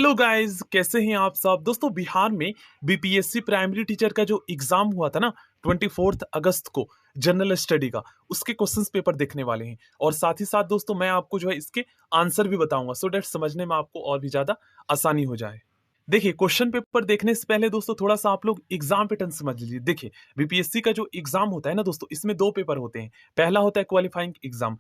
Hello guys, कैसे हैं आप सब। दोस्तों, बिहार में बीपीएससी प्राइमरी टीचर का जो एग्जाम हुआ था ना 24 अगस्त को, जनरल स्टडी का, उसके क्वेश्चंस पेपर देखने वाले हैं। और साथ ही साथ दोस्तों मैं आपको जो है इसके आंसर भी बताऊंगा, सो दैट समझने में आपको और भी ज्यादा आसानी हो जाए। देखिए, क्वेश्चन पेपर देखने से पहले दोस्तों थोड़ा सा आप लोग एग्जाम पैटर्न समझ लीजिए। देखिए, बीपीएससी का जो एग्जाम होता है ना दोस्तों, इसमें दो पेपर होते हैं। पहला होता है क्वालिफाइंग एग्जाम,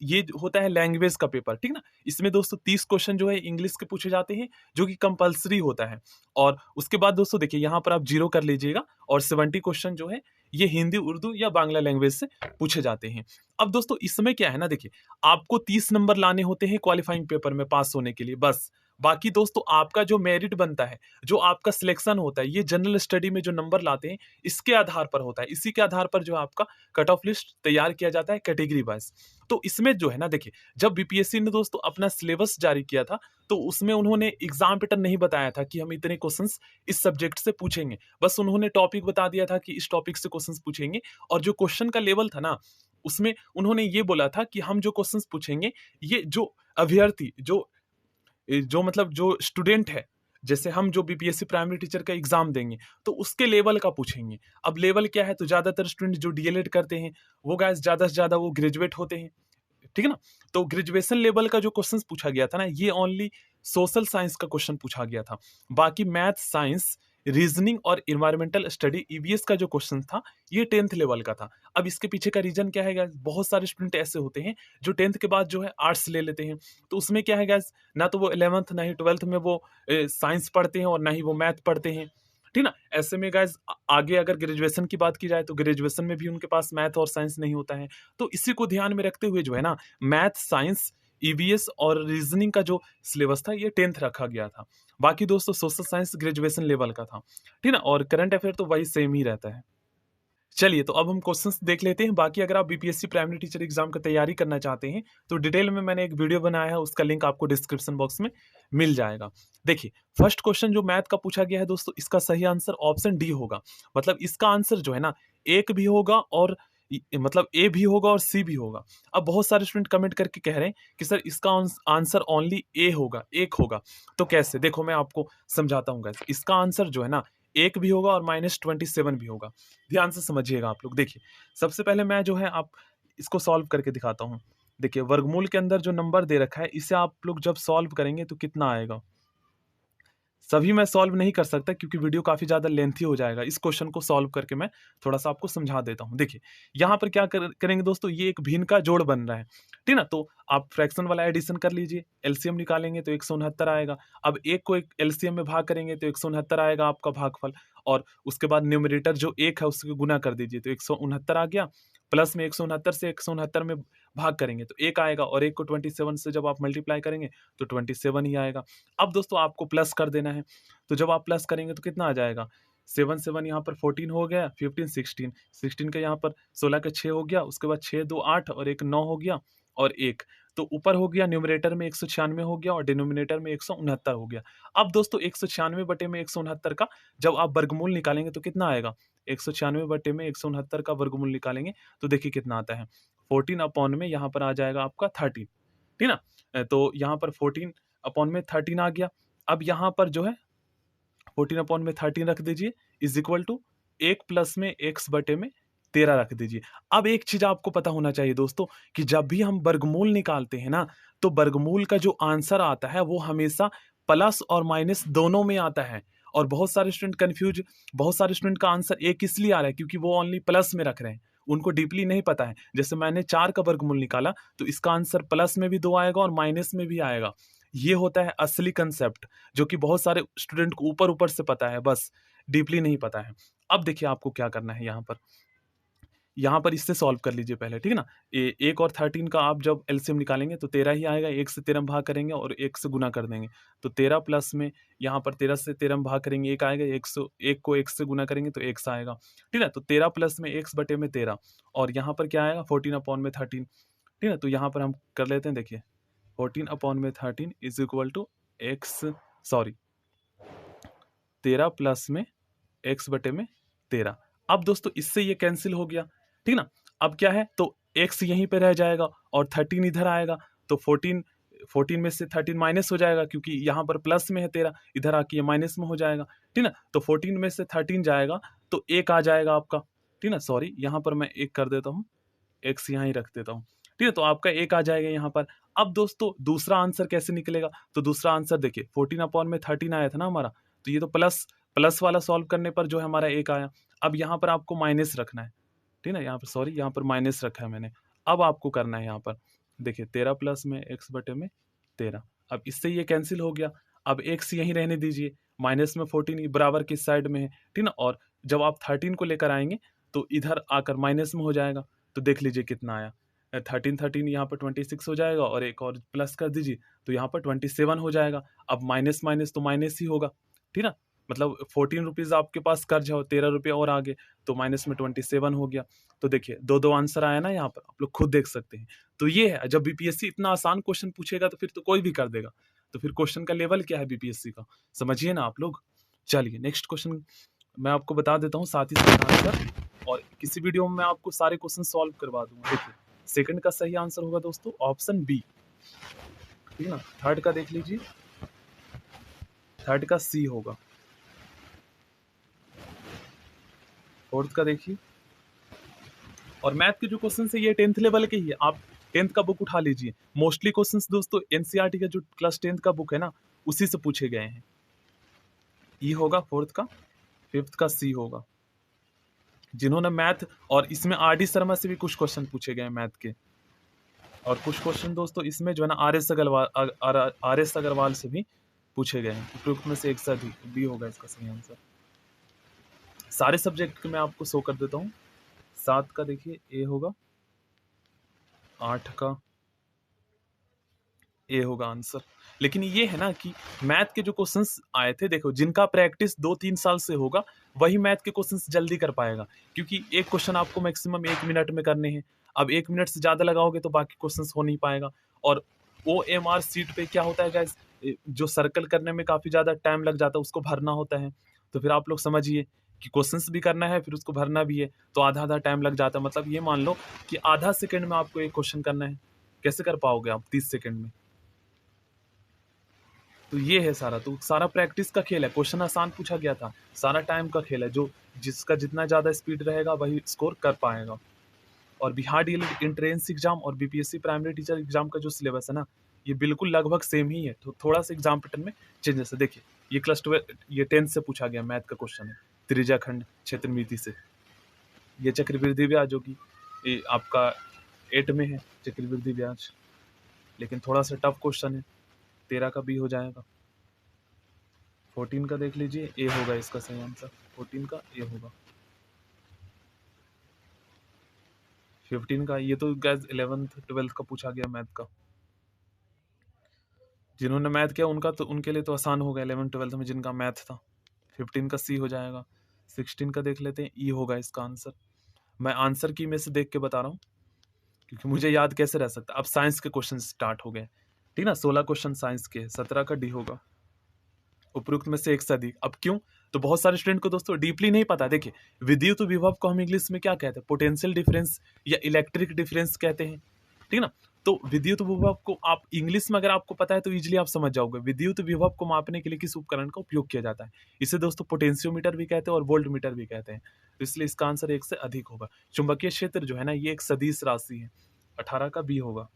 ये होता है लैंग्वेज का पेपर, ठीक ना। इसमें दोस्तों 30 क्वेश्चन जो है इंग्लिश के पूछे जाते हैं, जो कि कंपलसरी होता है। और उसके बाद दोस्तों देखिए, यहाँ पर आप जीरो कर लीजिएगा, और 70 क्वेश्चन जो है ये हिंदी, उर्दू या बांग्ला लैंग्वेज से पूछे जाते हैं। अब दोस्तों इसमें क्या है ना, देखिए, आपको 30 नंबर लाने होते हैं क्वालिफाइंग पेपर में पास होने के लिए, बस। बाकी दोस्तों आपका जो मेरिट बनता है, जो आपका सिलेक्शन होता है, ये जनरल स्टडी में जो नंबर लाते हैं इसके आधार पर होता है। इसी के आधार पर जो है आपका कट ऑफ लिस्ट तैयार किया जाता है कैटेगरी वाइज। तो इसमें जो है ना, देखिए, जब बीपीएससी ने दोस्तों अपना सिलेबस जारी किया था, तो उसमें उन्होंने एग्जाम पैटर्न नहीं बताया था कि हम इतने क्वेश्चंस इस सब्जेक्ट से पूछेंगे। बस उन्होंने टॉपिक बता दिया था कि इस टॉपिक से क्वेश्चंस पूछेंगे। और जो क्वेश्चन का लेवल था ना, उसमें उन्होंने ये बोला था कि हम जो क्वेश्चंस पूछेंगे, ये जो अभ्यर्थी, जो मतलब जो स्टूडेंट है, जैसे हम जो बीपीएससी प्राइमरी टीचर का एग्जाम देंगे, तो उसके लेवल का पूछेंगे। अब लेवल क्या है, तो ज्यादातर स्टूडेंट जो डीएलएड करते हैं, वो गाइस ज्यादा से ज्यादा वो ग्रेजुएट होते हैं, ठीक है ना। तो ग्रेजुएशन लेवल का जो क्वेश्चन पूछा गया था ना, ये ओनली सोशल साइंस का क्वेश्चन पूछा गया था। बाकी मैथ, साइंस, रीजनिंग और इन्वायरमेंटल स्टडी, ईवीएस का जो क्वेश्चन था, ये 10th लेवल का था। अब इसके पीछे का रीजन क्या है guys? बहुत सारे स्टूडेंट ऐसे होते हैं जो 10th के बाद जो है आर्ट्स ले लेते हैं। तो उसमें क्या है guys, ना तो वो 11th ना ही 12th में वो साइंस पढ़ते हैं, और ना ही वो मैथ पढ़ते हैं, ठीक ना। ऐसे में गाइज आगे अगर ग्रेजुएशन की बात की जाए, तो ग्रेजुएशन में भी उनके पास मैथ और साइंस नहीं होता है। तो इसी को ध्यान में रखते हुए जो है ना, मैथ, साइंस, ईवीएस और रीजनिंग का जो सिलेबस था, ये 10th रखा गया था। बाकी दोस्तों सोशल साइंस ग्रेजुएशन लेवल का था, ठीक ना। और करंट अफेयर तो वही सेम ही रहता है। चलिए, तो अब हम क्वेश्चंस देख लेते हैं। बाकी अगर आप बीपीएससी प्राइमरी टीचर एग्जाम की तैयारी करना चाहते हैं, तो डिटेल में मैंने एक वीडियो बनाया है, उसका लिंक आपको डिस्क्रिप्शन बॉक्स में मिल जाएगा। देखिए, फर्स्ट क्वेश्चन जो मैथ का पूछा गया है दोस्तों, इसका सही आंसर ऑप्शन डी होगा। मतलब इसका आंसर जो है ना, एक भी होगा और मतलब ए भी होगा और सी भी होगा। अब बहुत सारे स्टूडेंट कमेंट करके कह रहे हैं कि सर इसका आंसर ओनली ए होगा, एक होगा। तो कैसे, देखो मैं आपको समझाता हूँ guys। इसका आंसर जो है ना, एक भी होगा और -27 भी होगा। ध्यान से समझिएगा आप लोग। देखिए, सबसे पहले मैं जो है आप इसको सॉल्व करके दिखाता हूँ। देखिए, वर्गमूल के अंदर जो नंबर दे रखा है, इसे आप लोग जब सॉल्व करेंगे तो कितना आएगा। सभी मैं सॉल्व नहीं कर सकता क्योंकि वीडियो काफी ज्यादा लेंथी हो जाएगा। इस क्वेश्चन को सॉल्व करके मैं थोड़ा सा आपको समझा देता हूँ। देखिए, यहाँ पर क्या करेंगे दोस्तों, ये एक भिन्न का जोड़ बन रहा है, ठीक ना। तो आप फ्रैक्शन वाला एडिशन कर लीजिए, एलसीएम निकालेंगे तो 169 आएगा। अब एक को एक एलसीएम में भाग करेंगे तो 169 आएगा आपका भागफल। और उसके बाद न्यूमरेटर जो एक है उसको गुना कर दीजिए तो 169 आ गया। प्लस में 169 से 169 में भाग करेंगे तो एक आएगा, और एक को 27 से जब आप मल्टीप्लाई करेंगे तो 27 ही आएगा। अब दोस्तों आपको प्लस कर देना है, तो जब आप प्लस करेंगे तो कितना आ जाएगा, 7 यहाँ पर 14 हो गया, 15 16 का यहाँ पर 16 का 6 हो गया, उसके बाद 6 2 8 और एक 9 हो गया, और एक तो ऊपर हो गया न्यूमरेटर में 196 हो गया और डिनोमिनेटर में 169 हो गया। अब दोस्तों 196 बटे में 169 का जब आप वर्गमूल निकालेंगे तो कितना आएगा, 196 बटे में 169 का वर्गमूल निकालेंगे तो देखिए कितना आता है, 14 अपॉन में यहाँ पर आ जाएगा आपका 13, ठीक ना। तो यहाँ पर 14 अपॉन में 13 आ गया। अब यहाँ पर जो है 14 अपॉन में 13 रख दीजिए, इज इक्वल टू एक प्लस में x बटे में 13 रख दीजिए। अब एक चीज आपको पता होना चाहिए दोस्तों, कि जब भी हम वर्गमूल निकालते हैं ना, तो वर्गमूल का जो आंसर आता है वो हमेशा प्लस और माइनस दोनों में आता है। और बहुत सारे स्टूडेंट कंफ्यूज, बहुत सारे स्टूडेंट का आंसर एक इसलिए आ रहा है क्योंकि वो ओनली प्लस में रख रहे हैं, उनको डीपली नहीं पता है। जैसे मैंने 4 का वर्गमूल निकाला तो इसका आंसर प्लस में भी 2 आएगा और माइनस में भी आएगा। ये होता है असली कंसेप्ट, जो कि बहुत सारे स्टूडेंट को ऊपर ऊपर से पता है, बस डीपली नहीं पता है। अब देखिए आपको क्या करना है, यहाँ पर इससे सॉल्व कर लीजिए पहले, ठीक है ना। एक और 13 का आप जब एलसीएम निकालेंगे तो 13 ही आएगा, एक से 13 भाग करेंगे और एक से गुना कर देंगे तो 13 प्लस में यहाँ पर 13 से 13 भाग करेंगे एक आएगा, एक को एक से गुना करेंगे तो एक से आएगा, ठीक है। तो 13 प्लस में x बटे में 13, और यहाँ पर क्या आएगा 14 अपॉन में 13, ठीक है। तो यहाँ पर हम कर लेते हैं, देखिए 14 अपॉन में 13 is equal to sorry 13 plus में x बटे में 13। अब दोस्तों इससे ये कैंसिल हो गया, ठीक ना। अब क्या है, तो x यहीं पे रह जाएगा और 13 इधर आएगा, तो 14 14 में से 13 माइनस हो जाएगा, क्योंकि यहाँ पर प्लस में है 13, इधर आके ये माइनस में हो जाएगा, ठीक ना। तो 14 में से 13 जाएगा तो 1 आ जाएगा आपका, ठीक ना। सॉरी, यहाँ पर मैं 1 कर देता हूँ, एक्स यहाँ ही रख देता हूँ, ठीक है। तो आपका 1 आ जाएगा यहाँ पर। अब दोस्तों दूसरा आंसर कैसे निकलेगा, तो दूसरा आंसर देखिए 14/13 आया था ना हमारा, तो ये तो प्लस प्लस वाला सॉल्व करने पर जो है हमारा 1 आया। अब यहाँ पर आपको माइनस रखना है, ठीक है। यहाँ पर सॉरी, यहाँ पर माइनस रखा है मैंने। अब आपको करना है यहाँ पर देखिए 13 प्लस में x/13। अब इससे ये कैंसिल हो गया। अब x यहीं रहने दीजिए, माइनस में 14 बराबर किस साइड में है, ठीक ना। और जब आप 13 को लेकर आएंगे तो इधर आकर माइनस में हो जाएगा, तो देख लीजिए कितना आया। 13 यहाँ पर 26 हो जाएगा, और एक और प्लस कर दीजिए तो यहाँ पर 27 हो जाएगा। अब माइनस माइनस तो माइनस ही होगा, ठीक ना। मतलब 14 रुपीज़ आपके पास कर्ज है और 13 रुपये और आगे, तो माइनस में 27 हो गया। तो देखिए दो दो आंसर आया ना यहाँ पर, आप लोग खुद देख सकते हैं। तो ये है, जब बीपीएससी इतना आसान क्वेश्चन पूछेगा तो फिर तो कोई भी कर देगा। तो फिर क्वेश्चन का लेवल क्या है बीपीएससी का, समझिए ना आप लोग। चलिए नेक्स्ट क्वेश्चन मैं आपको बता देता हूँ साथ ही साथ आंसर, और किसी वीडियो में मैं आपको सारे क्वेश्चन सॉल्व करवा दूंगा। देखिए सेकंड का सही आंसर होगा दोस्तों ऑप्शन बी, ठीक है ना। थर्ड का देख लीजिए, थर्ड का सी होगा। फोर्थ का देखिए, और मैथ के जो क्वेश्चन है ये 10th लेवल के ही है। आप 10th का बुक उठा लीजिए, मोस्टली क्वेश्चंस दोस्तों एनसीईआरटी का जो क्लास 10th का बुक है ना उसी से पूछे गए हैं। ई होगा फोर्थ का, फिफ्थ का सी होगा। जिन्होंने मैथ, और इसमें आर डी शर्मा से भी कुछ क्वेश्चन पूछे गए हैं मैथ के, और कुछ क्वेश्चन दोस्तों इसमें जो है ना आर एस अग्रवाल से भी पूछे गए हैं। उपयुक्त में से एक से अधिक, बी होगा इसका सही आंसर। सारे सब्जेक्ट के मैं आपको शो कर देता हूँ। 7 का देखिए ए होगा, 8 का ए होगा आंसर। लेकिन ये है ना कि मैथ के जो क्वेश्चंस आए थे, देखो जिनका प्रैक्टिस 2-3 साल से होगा वही मैथ के क्वेश्चंस जल्दी कर पाएगा, क्योंकि एक क्वेश्चन आपको मैक्सिमम 1 मिनट में करने हैं। अब 1 मिनट से ज़्यादा लगाओगे तो बाकी क्वेश्चंस हो नहीं पाएगा। और OMR सीट पे क्या होता है गाइस, जो सर्कल करने में काफ़ी ज़्यादा टाइम लग जाता है उसको भरना होता है। तो फिर आप लोग समझिए कि क्वेश्चंस भी करना है फिर उसको भरना भी है, तो आधा आधा टाइम लग जाता है। मतलब ये मान लो कि आधा सेकेंड में आपको एक क्वेश्चन करना है, कैसे कर पाओगे आप 30 सेकेंड में। तो ये है सारा, तो सारा प्रैक्टिस का खेल है। क्वेश्चन आसान पूछा गया था, सारा टाइम का खेल है। जो जिसका जितना ज़्यादा स्पीड रहेगा वही स्कोर कर पाएगा। और बिहार डीएलएड एंट्रेंस एग्जाम और बीपीएससी प्राइमरी टीचर एग्जाम का जो सिलेबस है ना, ये बिल्कुल लगभग सेम ही है। तो थोड़ा सा एग्जाम पैटर्न में चेंजेस है। देखिए ये क्लास 12, ये 10th से पूछा गया मैथ का क्वेश्चन है, त्रिज्या खंड क्षेत्रमिति से। ये चक्रवृद्धि ब्याज जो कि ये आपका 8 में है, चक्रवृद्धि ब्याज, लेकिन थोड़ा सा टफ क्वेश्चन है। 13 का बी हो जाएगा। 14 का देख लीजिए, ए होगा इसका सही आंसर। 14 का ए होगा। 15 का, ये तो गैस 11th 12th का पूछा गया मैथ का। जिन्होंने मैथ किया उनका तो उनके लिए तो आसान होगा 11th 12th में जिनका मैथ था। 15 का सी हो जाएगा। 16 का देख लेते हैं, ई होगा इसका आंसर। मैं आंसर की में से देख के बता रहा हूँ क्योंकि मुझे याद कैसे रह सकता। अब साइंस के क्वेश्चन स्टार्ट हो गए, ठीक ना। 16 क्वेश्चन साइंस के, 17 का डी होगा। उपयुक्त में से एक से अधिक। अब क्यों, तो बहुत सारे स्टूडेंट को दोस्तों डीपली नहीं पता। देखिए विद्युत विभव को हम इंग्लिश में क्या कहते हैं, पोटेंशियल डिफरेंस या इलेक्ट्रिक डिफरेंस कहते हैं, ठीक ना। तो विद्युत विभव को आप इंग्लिश में अगर आपको पता है तो इजीली आप समझ जाओगे। विद्युत विभव को मापने के लिए किस उपकरण का उपयोग किया जाता है, इसे दोस्तों पोटेंशियोमीटर भी कहते हैं और वोल्ट मीटर भी कहते हैं। तो इसलिए इसका आंसर एक से अधिक होगा। चुंबकीय क्षेत्र जो है ना ये एक सदिश राशि है। 18 का बी होगा।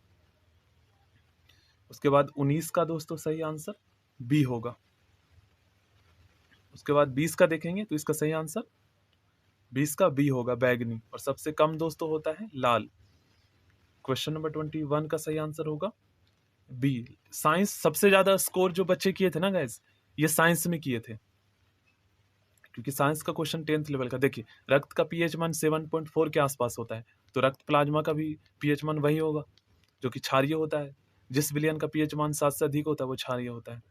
उसके बाद 19 का दोस्तों सही आंसर बी होगा। उसके बाद 20 का देखेंगे तो इसका सही आंसर 20 का बी होगा, बैगनी। और सबसे कम दोस्तों होता है लाल। क्वेश्चन नंबर 21 का सही आंसर होगा बी। साइंस सबसे ज्यादा स्कोर जो बच्चे किए थे ना गाइस, ये साइंस में किए थे, क्योंकि साइंस का क्वेश्चन 10th लेवल का। देखिए रक्त का पीएच मान 7.4 के आसपास होता है, तो रक्त प्लाज्मा का भी पीएच मान वही होगा जो कि क्षारीय होता है। जिस विलयन का पीएच मान 7 से अधिक होता है वो क्षारीय होता है।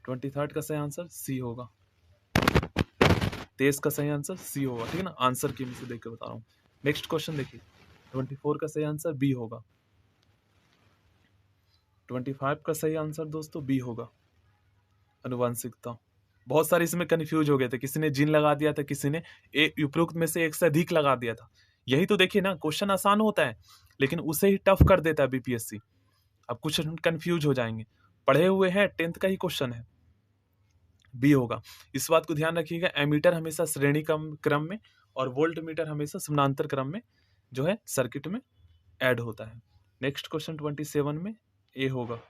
23rd का सही आंसर सी होगा। 23 का सही आंसर सी होगा, ठीक है ना। आंसर की से देख के बता रहा हूँ। नेक्स्ट क्वेश्चन देखिए, 24 का सही आंसर बी होगा। 25 का सही आंसर दोस्तों बी होगा, अनुवांशिकता। बहुत सारे इसमें कंफ्यूज हो गए थे, किसी ने जिन लगा दिया था, किसी ने उपरोक्त में से एक से अधिक लगा दिया था। यही तो देखिए ना, क्वेश्चन आसान होता है लेकिन उसे ही टफ कर देता है बीपीएससी। अब कुछ कंफ्यूज हो जाएंगे, पढ़े हुए हैं, 10th का ही क्वेश्चन है, बी होगा। इस बात को ध्यान रखिएगा, एमीटर हमेशा श्रेणी क्रम में और वोल्ट मीटर हमेशा समानांतर क्रम में जो है सर्किट में ऐड होता है। नेक्स्ट क्वेश्चन 27 में ए होगा।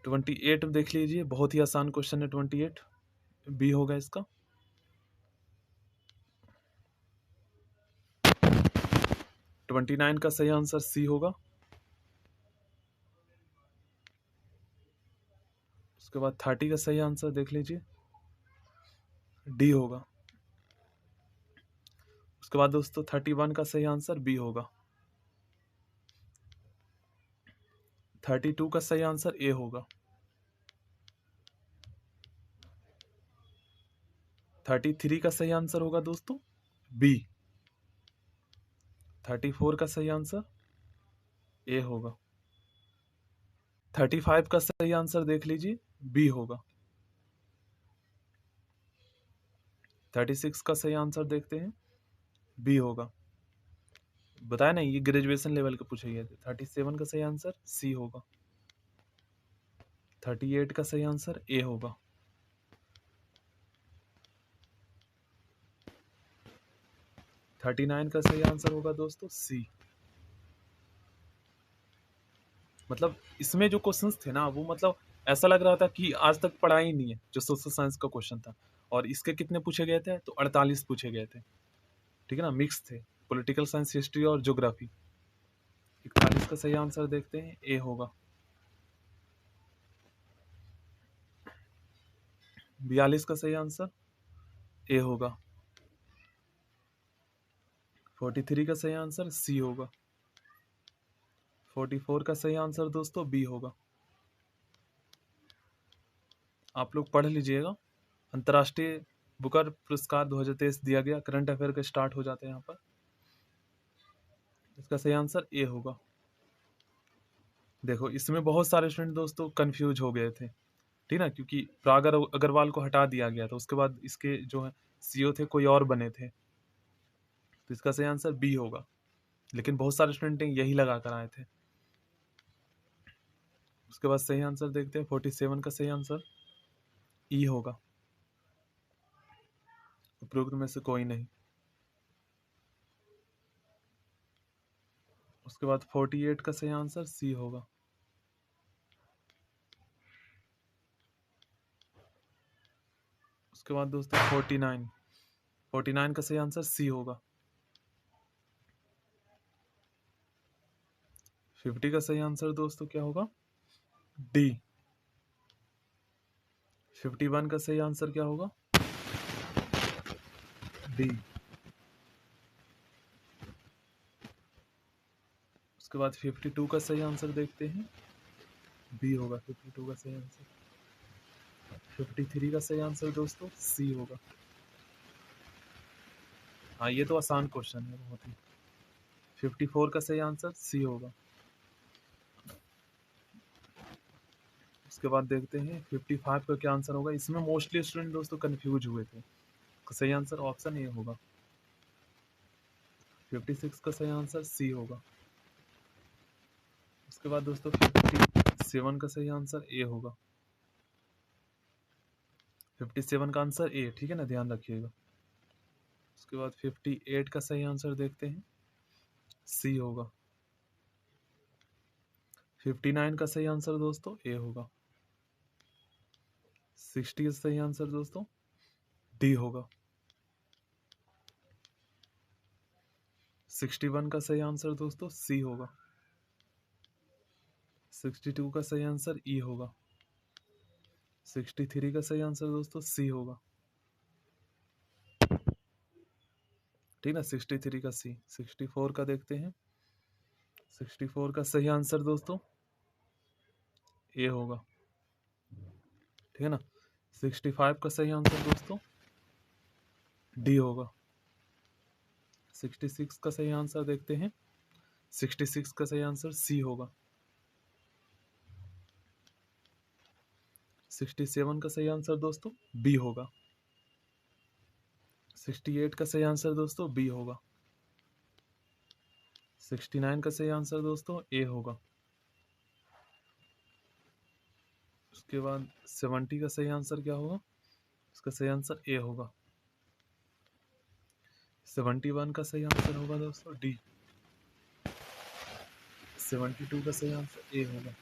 28 में देख लीजिए, बहुत ही आसान क्वेश्चन है 28, बी होगा इसका। 29 का सही आंसर सी होगा। उसके बाद 30 का सही आंसर देख लीजिए, डी होगा। उसके बाद दोस्तों 31 का सही आंसर बी होगा। 32 का सही आंसर ए होगा। 33 का सही आंसर होगा दोस्तों बी। 34 का सही आंसर ए होगा। 35 का सही आंसर देख लीजिए, बी होगा। 36 का सही आंसर देखते हैं, बी होगा। बताया ना, ये ग्रेजुएशन लेवल के पूछे गए थे। 37 का सही आंसर सी होगा। 38 का सही आंसर ए होगा। 39 का सही आंसर होगा दोस्तों सी। मतलब इसमें जो क्वेश्चंस थे ना, वो मतलब ऐसा लग रहा था कि आज तक पढ़ा ही नहीं है, जो सोशल साइंस का क्वेश्चन था। और इसके कितने पूछे गए थे? तो 48 पूछे गए थे, ठीक है ना, मिक्स थे, पॉलिटिकल साइंस, हिस्ट्री और ज्योग्राफी। 41 का सही आंसर देखते हैं, ए होगा। 42 का सही आंसर ए होगा। 43 का सही आंसर सी होगा। 44 का सही आंसर दोस्तों बी होगा। आप लोग पढ़ लीजिएगा, अंतर्राष्ट्रीय बुकर पुरस्कार 2023 दिया गया, करंट अफेयर के स्टार्ट हो जाते हैं यहाँ पर। इसका सही आंसर ए होगा। देखो इसमें बहुत सारे स्टूडेंट दोस्तों कंफ्यूज हो गए थे, ठीक ना, क्योंकि प्राग अग्रवाल को हटा दिया गया था, उसके बाद इसके जो है सीईओ थे कोई और बने थे, तो इसका सही आंसर बी होगा। लेकिन बहुत सारे स्टूडेंट यही लगा कर आए थे। उसके बाद सही आंसर देखते हैं, 47 का सही आंसर ई होगा। उपरोक्त में से कोई नहीं। उसके बाद 48 का सही आंसर सी होगा। उसके बाद दोस्तों 49 का सही आंसर सी होगा। 50 का सही आंसर दोस्तों क्या होगा? डी। 51 का सही आंसर क्या होगा? डी। उसके बाद 52 का सही आंसर देखते हैं, बी होगा। 52 का सही आंसर। 53 का सही आंसर दोस्तों सी होगा। हाँ, ये तो आसान क्वेश्चन है बहुत ही। 54 का सही आंसर सी होगा। उसके बाद देखते हैं 55 का क्या आंसर होगा। इसमें मोस्टली स्टूडेंट दोस्तों कंफ्यूज हुए थे, तो सही आंसर ऑप्शन ए होगा। 56 का सही आंसर सी होगा। उसके बाद दोस्तों 57 का सही आंसर ए होगा। 57 का आंसर ए, ठीक है ना, ध्यान रखिएगा। उसके बाद 58 का सही आंसर देखते हैं, सी होगा। 59 का सही आंसर दोस्तों ए होगा। 60 का सही आंसर दोस्तों डी होगा। 61 का सही आंसर दोस्तों सी होगा। 62 का सही आंसर ई होगा। 63 का सही आंसर दोस्तों सी होगा, ठीक ना, 63 का सी। 64 का देखते हैं, 64 का सही आंसर दोस्तों ए होगा, ठीक है ना। 65 का सही आंसर दोस्तों डी होगा। 66 का सही आंसर देखते हैं, 66 का सही आंसर सी होगा। 67 का सही आंसर दोस्तों बी होगा। 68 का सही आंसर दोस्तों बी होगा। 69 का सही आंसर दोस्तों ए होगा। उसके बाद 70 का सही आंसर क्या होगा? इसका सही आंसर ए होगा। 71 का सही आंसर होगा दोस्तों डी। 72 का सही आंसर ए होगा।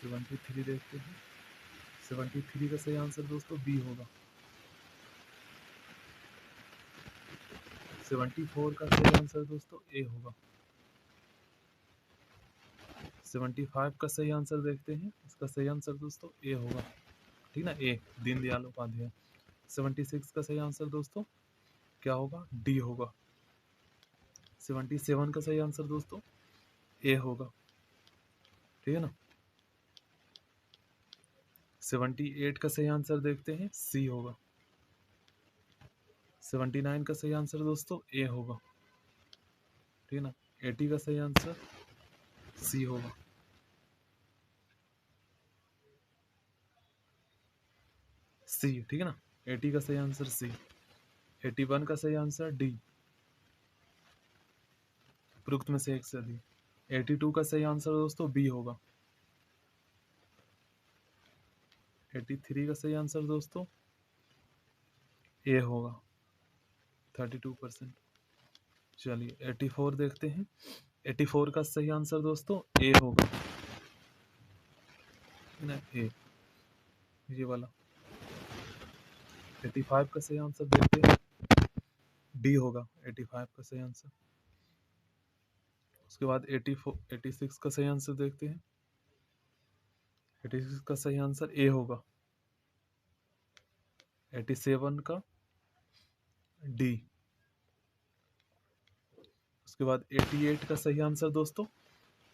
73 देखते हैं। 73 का सही आंसर दोस्तों बी होगा। 74 का सही आंसर दोस्तों ए होगा। 75 का सही आंसर देखते हैं। इसका सही आंसर दोस्तों ए होगा। ठीक ना, ए दीनदयाल उपाध्याय। 76 का सही आंसर दोस्तों क्या होगा? डी होगा। 77 का सही आंसर दोस्तों ए होगा। ठीक है ना। 78 का सही आंसर देखते हैं, सी होगा। 79 का सही आंसर दोस्तों ए होगा। ठीक है ना। 80 का सही आंसर सी होगा। सी, ठीक है ना। 80 का सही आंसर सी। 81 का सही आंसर डी। उपरोक्त में से एक से अधिक। 82 का सही आंसर दोस्तों बी होगा। 83 का सही आंसर दोस्तों ए होगा। 32%। चलिए 84 देखते हैं। 84 का सही आंसर दोस्तों ए होगा ना, ए ये वाला। 85 का सही आंसर देखते हैं, डी होगा 85 का सही आंसर। उसके बाद 84 86 का सही आंसर देखते हैं। 86 का सही आंसर ए होगा। 87 का डी। उसके बाद 88 का सही आंसर दोस्तों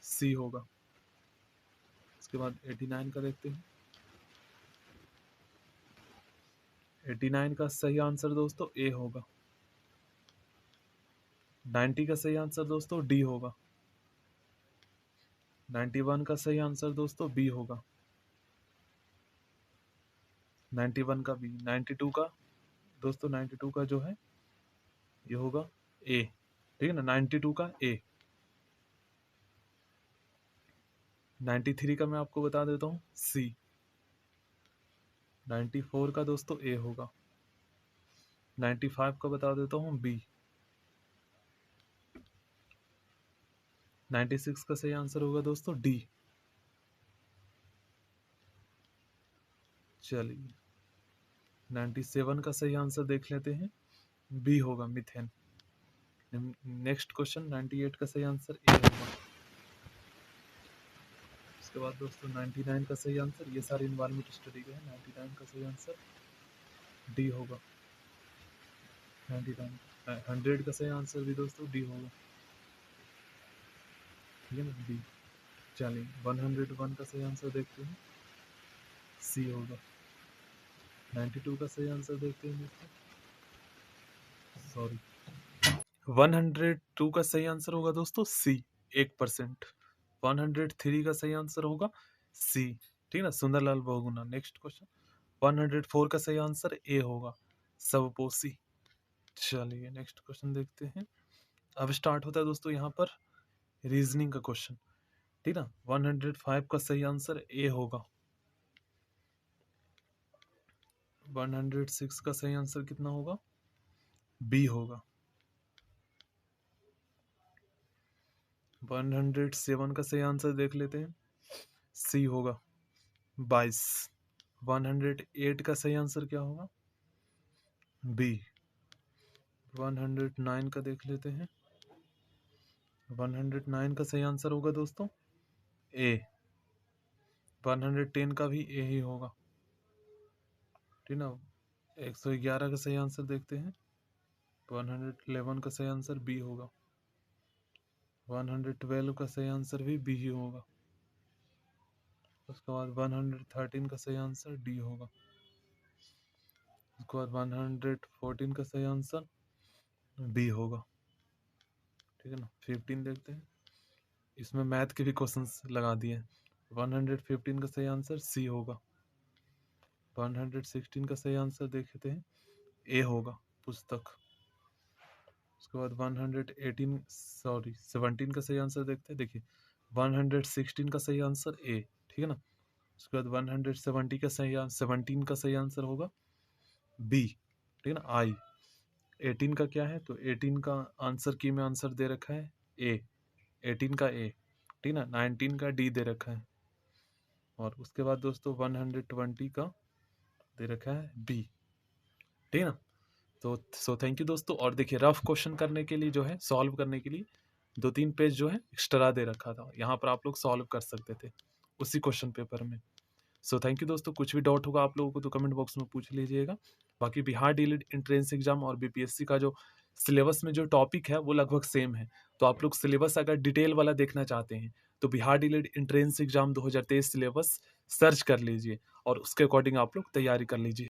सी होगा। उसके बाद 89 का देखते हैं। 89 का सही आंसर दोस्तों ए होगा। 90 का सही आंसर दोस्तों डी होगा। 91 का सही आंसर दोस्तों बी होगा। 91 का बी। 92 का दोस्तों 92 का जो है ये होगा ए। ठीक है ना। 92 का ए। 93 का मैं आपको बता देता हूँ सी। 94 का दोस्तों ए होगा। 95 का बता देता हूँ बी। 96 का सही आंसर होगा दोस्तों डी। चलिए 97 का सही आंसर देख लेते हैं, बी होगा मिथेन। नेक्स्ट क्वेश्चन 98 का सही आंसर ए होगा। उसके बाद दोस्तों 99 का सही आंसर, ये सारे इन्वायरमेंट स्टडी के हैं। 99 का सही आंसर डी होगा। 99 100 का सही आंसर भी दोस्तों डी होगा। ठीक है ना, डी। चलिए 101 का सही आंसर देखते हैं, सी होगा। 92 का सही आंसर देखते हैं दोस्तों, सॉरी 102 का सही आंसर होगा दोस्तों सी 1%। 103 का सही आंसर होगा सी। ठीक है ना, सुंदरलाल बहुगुणा। नेक्स्ट क्वेश्चन 104 का सही आंसर ए होगा, सबपोसी। चलिए नेक्स्ट क्वेश्चन देखते हैं। अब स्टार्ट होता है दोस्तों यहाँ पर रीजनिंग का क्वेश्चन। ठीक ना। 105 का सही आंसर ए होगा। 106 का सही आंसर कितना होगा? बी होगा। 107 का सही आंसर देख लेते हैं, सी होगा 22। 108 का सही आंसर क्या होगा? बी। 109 का देख लेते हैं। 109 का सही आंसर होगा दोस्तों ए। 110 का भी ए ही होगा। ठीक ना। 111 का सही आंसर देखते हैं। 111 का सही आंसर बी होगा। 112 का सही आंसर भी बी ही होगा। उसके बाद 113 का सही आंसर डी होगा। उसके बाद 114 का सही आंसर बी होगा। ठीक है ना। 15 देखते हैं, इसमें मैथ के भी क्वेश्चंस लगा दिए हैं। 115 का सही आंसर सी होगा। 116 का सही आंसर देखते हैं, ए होगा पुस्तक। उसके बाद 118 सॉरी 17 का सही आंसर देखते हैं। देखिए 116 का सही आंसर ए, ठीक है ना। उसके बाद 170 का सही 17 का सही आंसर होगा बी, ठीक है ना, आई। 18 का क्या है, तो 18 का आंसर की में आंसर दे रखा है ए, 18 का ए, ठीक है ना। 19 का डी दे रखा है, और उसके बाद दोस्तों 120 का दे रखा है बी, ठीक है ना। तो सो थैंक यू दोस्तों। और देखिए रफ क्वेश्चन करने के लिए जो है, सॉल्व करने के लिए 2-3 पेज जो है एक्स्ट्रा दे रखा था, यहाँ पर आप लोग सॉल्व कर सकते थे उसी क्वेश्चन पेपर में। सो थैंक यू दोस्तों। कुछ भी डाउट होगा आप लोगों को तो कमेंट बॉक्स में पूछ लीजिएगा। बाकी बिहार डीएलएड एंट्रेंस एग्जाम और बीपीएससी का जो सिलेबस में जो टॉपिक है वो लगभग सेम है। तो आप लोग सिलेबस अगर डिटेल वाला देखना चाहते हैं तो Bihar DElEd entrance exam 2023 syllabus search कर लीजिए और उसके अकॉर्डिंग आप लोग तैयारी कर लीजिए।